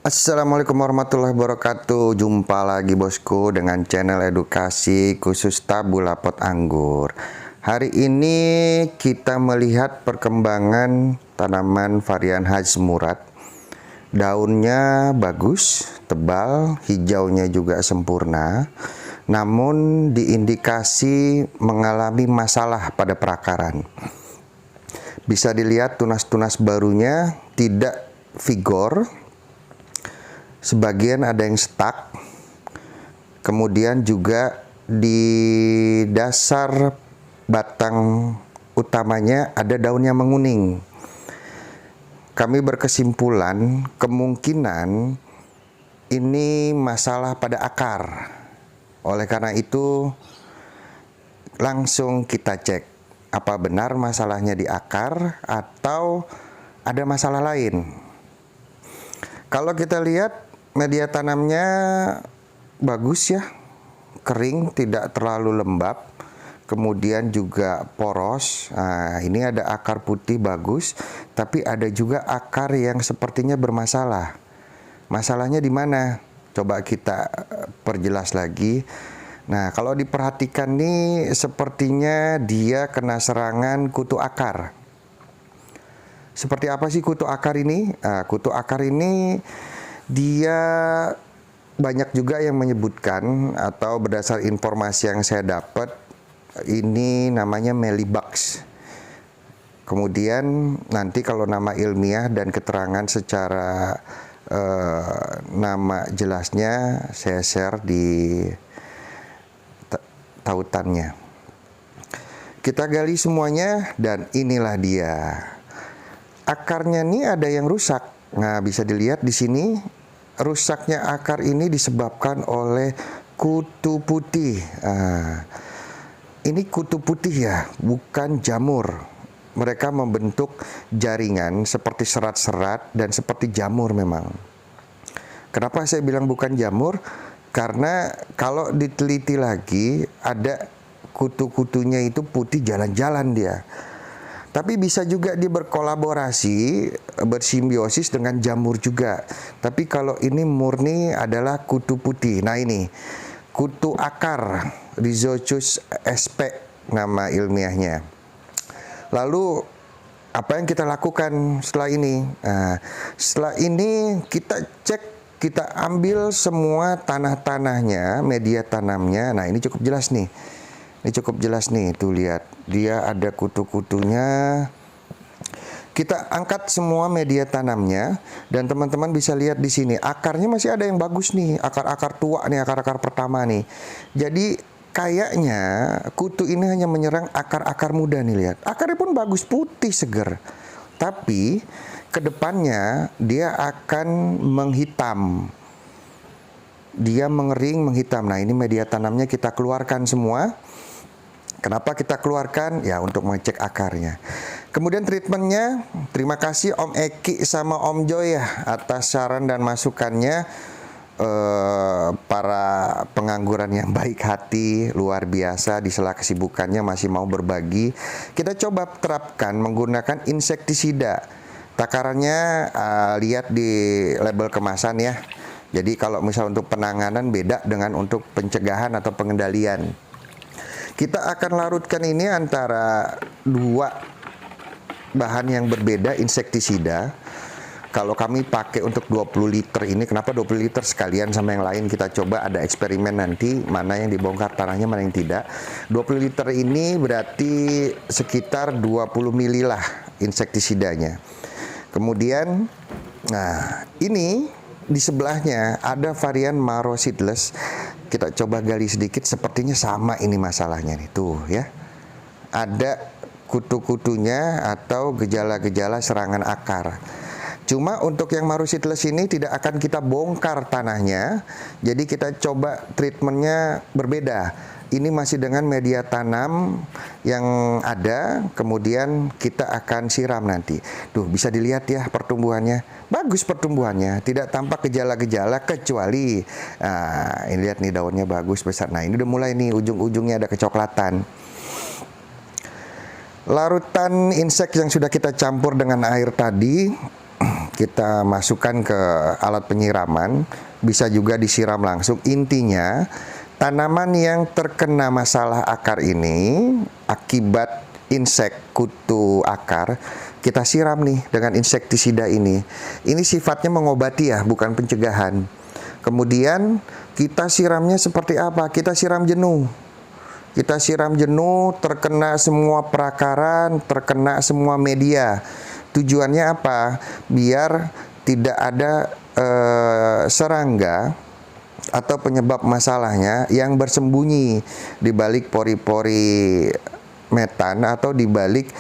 Assalamualaikum warahmatullahi wabarakatuh. Jumpa lagi bosku dengan channel edukasi khusus tabula pot anggur. Hari ini kita melihat perkembangan tanaman varian Haji Murad. Daunnya bagus, tebal, hijaunya juga sempurna. Namun diindikasi mengalami masalah pada perakaran. Bisa dilihat tunas-tunas barunya tidak vigor. Sebagian ada yang stuck. Kemudian juga di dasar batang utamanya ada daun yang menguning. Kami berkesimpulan kemungkinan ini masalah pada akar. Oleh karena itu langsung kita cek apa benar masalahnya di akar atau ada masalah lain. Kalau kita lihat media tanamnya bagus ya, kering, tidak terlalu lembab, kemudian juga poros. Nah, ini ada akar putih bagus, tapi ada juga akar yang sepertinya bermasalah. Masalahnya di mana? Coba kita perjelas lagi. Nah, kalau diperhatikan nih, sepertinya dia kena serangan kutu akar. Seperti apa sih kutu akar ini? Kutu akar ini dia banyak juga yang menyebutkan atau berdasar informasi yang saya dapat ini namanya mealybugs. Kemudian nanti kalau nama ilmiah dan keterangan secara nama jelasnya saya share di tautannya. Kita gali semuanya dan inilah dia. Akarnya nih ada yang rusak. Nah, bisa dilihat di sini rusaknya akar ini disebabkan oleh kutu putih. Ini kutu putih ya, bukan jamur. Mereka membentuk jaringan seperti serat-serat dan seperti jamur memang. Kenapa saya bilang bukan jamur? Karena kalau diteliti lagi ada kutu-kutunya itu putih jalan-jalan dia. Tapi bisa juga dia berkolaborasi, bersimbiosis dengan jamur juga. Tapi kalau ini murni adalah kutu putih. Nah ini, kutu akar, Rhizochus sp nama ilmiahnya. Lalu, apa yang kita lakukan setelah ini? Nah, setelah ini kita cek, kita ambil semua tanah-tanahnya, media tanamnya. Nah ini cukup jelas nih. Ini cukup jelas nih, tuh lihat. Dia ada kutu-kutunya. Kita angkat semua media tanamnya dan teman-teman bisa lihat di sini akarnya masih ada yang bagus nih, akar-akar tua nih, akar-akar pertama nih. Jadi kayaknya kutu ini hanya menyerang akar-akar muda nih, lihat. Akarnya pun bagus, putih seger. Tapi kedepannya dia akan menghitam. Dia mengering, menghitam. Nah, ini media tanamnya kita keluarkan semua. Kenapa kita keluarkan? Ya untuk mengecek akarnya. Kemudian treatmentnya, terima kasih Om Eki sama Om Joy ya atas saran dan masukannya. Para pengangguran yang baik hati, luar biasa, di sela kesibukannya masih mau berbagi. Kita coba terapkan menggunakan insektisida. Takarannya lihat di label kemasan ya. Jadi kalau misal untuk penanganan beda dengan untuk pencegahan atau pengendalian. Kita akan larutkan ini antara dua bahan yang berbeda insektisida. Kalau kami pakai untuk 20 liter ini, kenapa 20 liter sekalian sama yang lain? Kita coba ada eksperimen nanti, mana yang dibongkar tanahnya, mana yang tidak. 20 liter ini berarti sekitar 20 mili lah insektisidanya. Kemudian, nah ini di sebelahnya ada varian Maro Seedless. Kita coba gali sedikit, sepertinya sama ini masalahnya nih, tuh ya. Ada kutu-kutunya atau gejala-gejala serangan akar. Cuma untuk yang Maro Seedless ini tidak akan kita bongkar tanahnya, jadi kita coba treatmentnya berbeda. Ini masih dengan media tanam yang ada, kemudian kita akan siram nanti. Tuh bisa dilihat ya pertumbuhannya, bagus pertumbuhannya, tidak tampak gejala-gejala kecuali, nah ini lihat nih daunnya bagus besar. Nah ini udah mulai nih ujung-ujungnya ada kecoklatan. Larutan insek yang sudah kita campur dengan air tadi kita masukkan ke alat penyiraman, bisa juga disiram langsung. Intinya, tanaman yang terkena masalah akar ini akibat insek kutu akar, kita siram nih dengan insektisida ini. Ini sifatnya mengobati ya, bukan pencegahan. Kemudian kita siramnya seperti apa? Kita siram jenuh. Kita siram jenuh, terkena semua perakaran, terkena semua media. Tujuannya apa? Biar tidak ada serangga atau penyebab masalahnya yang bersembunyi di balik pori-pori metan atau di balik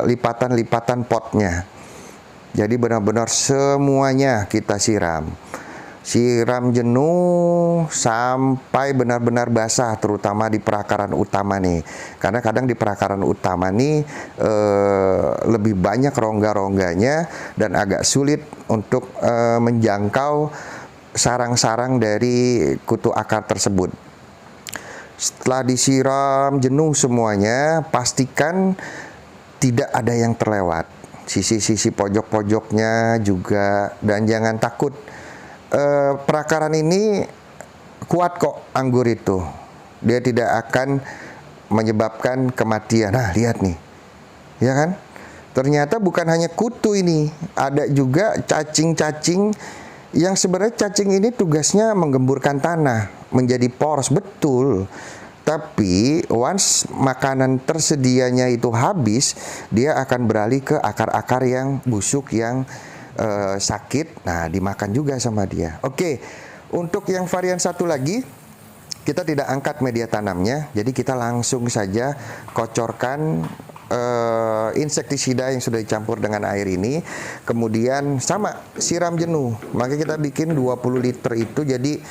lipatan-lipatan potnya. Jadi benar-benar semuanya kita siram. Siram jenuh sampai benar-benar basah, terutama di perakaran utama nih. Karena kadang di perakaran utama nih lebih banyak rongga-rongganya dan agak sulit untuk menjangkau sarang-sarang dari kutu akar tersebut. Setelah disiram jenuh semuanya, pastikan tidak ada yang terlewat. Sisi-sisi pojok-pojoknya juga, dan jangan takut. Perakaran ini kuat kok anggur itu. Dia tidak akan menyebabkan kematian. Nah, lihat nih. Ya kan? Ternyata bukan hanya kutu ini, ada juga cacing-cacing yang sebenarnya cacing ini tugasnya menggemburkan tanah menjadi poros, betul. Tapi once makanan tersedianya itu habis, dia akan beralih ke akar-akar yang busuk, yang sakit. Nah, dimakan juga sama dia. Oke, untuk yang varian satu lagi, kita tidak angkat media tanamnya, jadi kita langsung saja kocorkan insektisida yang sudah dicampur dengan air ini. Kemudian sama, siram jenuh. Maka kita bikin 20 liter itu jadi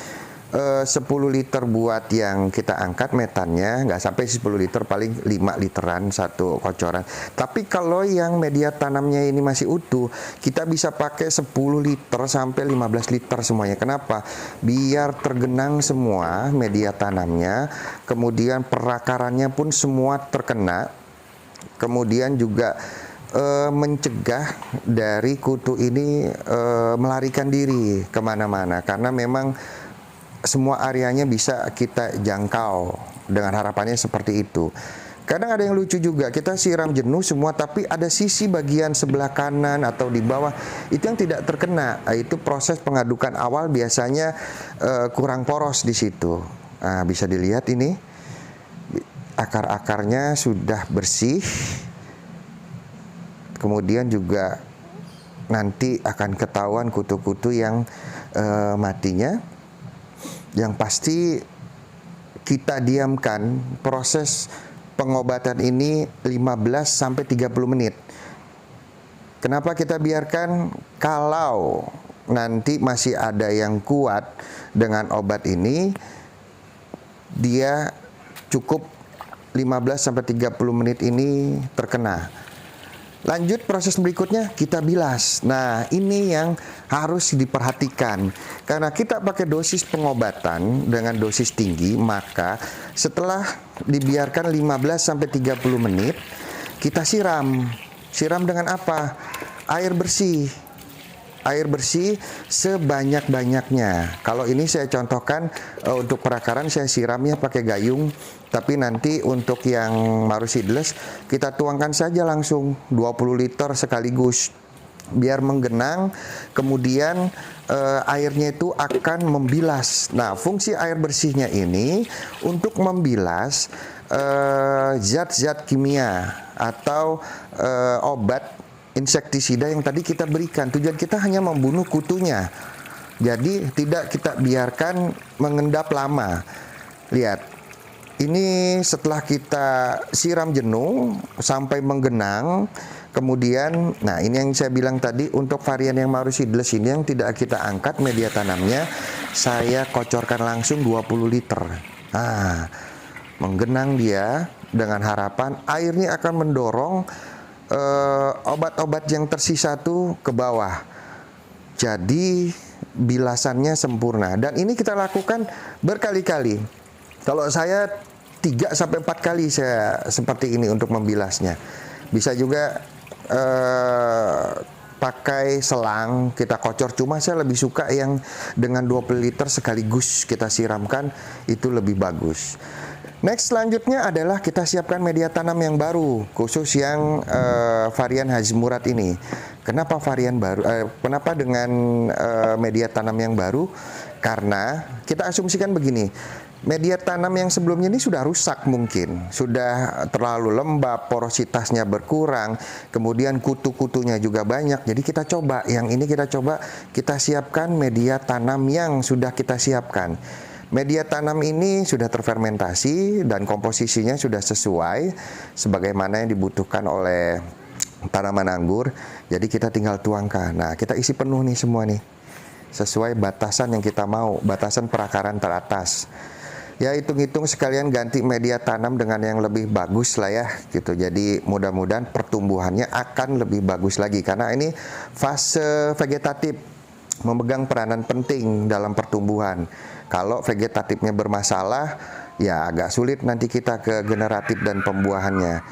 10 liter buat yang kita angkat metannya, nggak sampai 10 liter, paling 5 literan satu kocoran. Tapi kalau yang media tanamnya ini masih utuh, kita bisa pakai 10 liter sampai 15 liter semuanya. Kenapa? Biar tergenang semua media tanamnya, kemudian perakarannya pun semua terkena, kemudian juga mencegah dari kutu ini melarikan diri kemana-mana, karena memang semua areanya bisa kita jangkau, dengan harapannya seperti itu. Kadang ada yang lucu juga, kita siram jenuh semua tapi ada sisi bagian sebelah kanan atau di bawah itu yang tidak terkena. Itu proses pengadukan awal biasanya kurang poros di situ. Nah, bisa dilihat ini akar-akarnya sudah bersih. Kemudian juga nanti akan ketahuan kutu-kutu yang matinya. Yang pasti kita diamkan proses pengobatan ini 15 sampai 30 menit. Kenapa kita biarkan? Kalau nanti masih ada yang kuat dengan obat ini, dia cukup 15 sampai 30 menit ini terkena. Lanjut proses berikutnya, kita bilas. Nah, ini yang harus diperhatikan. Karena kita pakai dosis pengobatan dengan dosis tinggi, maka setelah dibiarkan 15 sampai 30 menit, kita siram. Siram dengan apa? Air bersih. Air bersih sebanyak-banyaknya. Kalau ini saya contohkan untuk perakaran saya siramnya pakai gayung. Tapi nanti untuk yang Maru Seedless kita tuangkan saja langsung 20 liter sekaligus biar menggenang, kemudian airnya itu akan membilas. Nah, fungsi air bersihnya ini untuk membilas zat-zat kimia atau obat insektisida yang tadi kita berikan. Tujuan kita hanya membunuh kutunya. Jadi tidak kita biarkan mengendap lama. Lihat. Ini setelah kita siram jenuh sampai menggenang, kemudian, nah ini yang saya bilang tadi untuk varian yang Maru Seedless ini yang tidak kita angkat media tanamnya, saya kocorkan langsung 20 liter. Nah, menggenang dia dengan harapan airnya akan mendorong obat-obat yang tersisa tuh ke bawah. Jadi bilasannya sempurna, dan ini kita lakukan berkali-kali. Kalau saya 3 sampai 4 kali saya seperti ini untuk membilasnya. Bisa juga pakai selang, kita kocor. Cuma saya lebih suka yang dengan 20 liter sekaligus kita siramkan, itu lebih bagus. Next, selanjutnya adalah kita siapkan media tanam yang baru, khusus yang varian Haji Murad ini. Kenapa varian baru? Kenapa dengan media tanam yang baru? Karena kita asumsikan begini, media tanam yang sebelumnya ini sudah rusak mungkin, sudah terlalu lembab, porositasnya berkurang, kemudian kutu-kutunya juga banyak. Jadi kita coba, yang ini kita siapkan media tanam yang sudah kita siapkan. Media tanam ini sudah terfermentasi dan komposisinya sudah sesuai sebagaimana yang dibutuhkan oleh tanaman anggur. Jadi kita tinggal tuangkan. Nah, kita isi penuh nih semua nih, sesuai batasan yang kita mau, batasan perakaran teratas. Ya, hitung-hitung sekalian ganti media tanam dengan yang lebih bagus lah ya gitu. Jadi mudah-mudahan pertumbuhannya akan lebih bagus lagi, karena ini fase vegetatif memegang peranan penting dalam pertumbuhan. Kalau vegetatifnya bermasalah, ya agak sulit nanti kita ke generatif dan pembuahannya.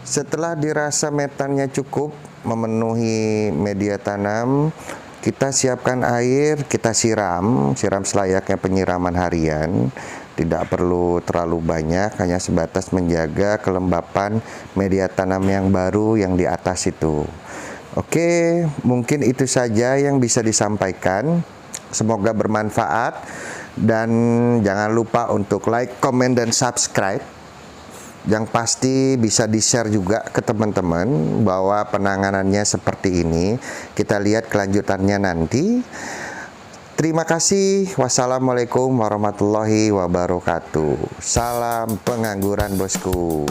Setelah dirasa metannya cukup memenuhi media tanam, kita siapkan air, kita siram selayaknya penyiraman harian. Tidak perlu terlalu banyak, hanya sebatas menjaga kelembapan media tanam yang baru yang di atas itu. Oke, mungkin itu saja yang bisa disampaikan. Semoga bermanfaat, dan jangan lupa untuk like, comment, dan subscribe. Yang pasti bisa di-share juga ke teman-teman bahwa penanganannya seperti ini. Kita lihat kelanjutannya nanti. Terima kasih. Wassalamualaikum warahmatullahi wabarakatuh. Salam pengangguran, bosku.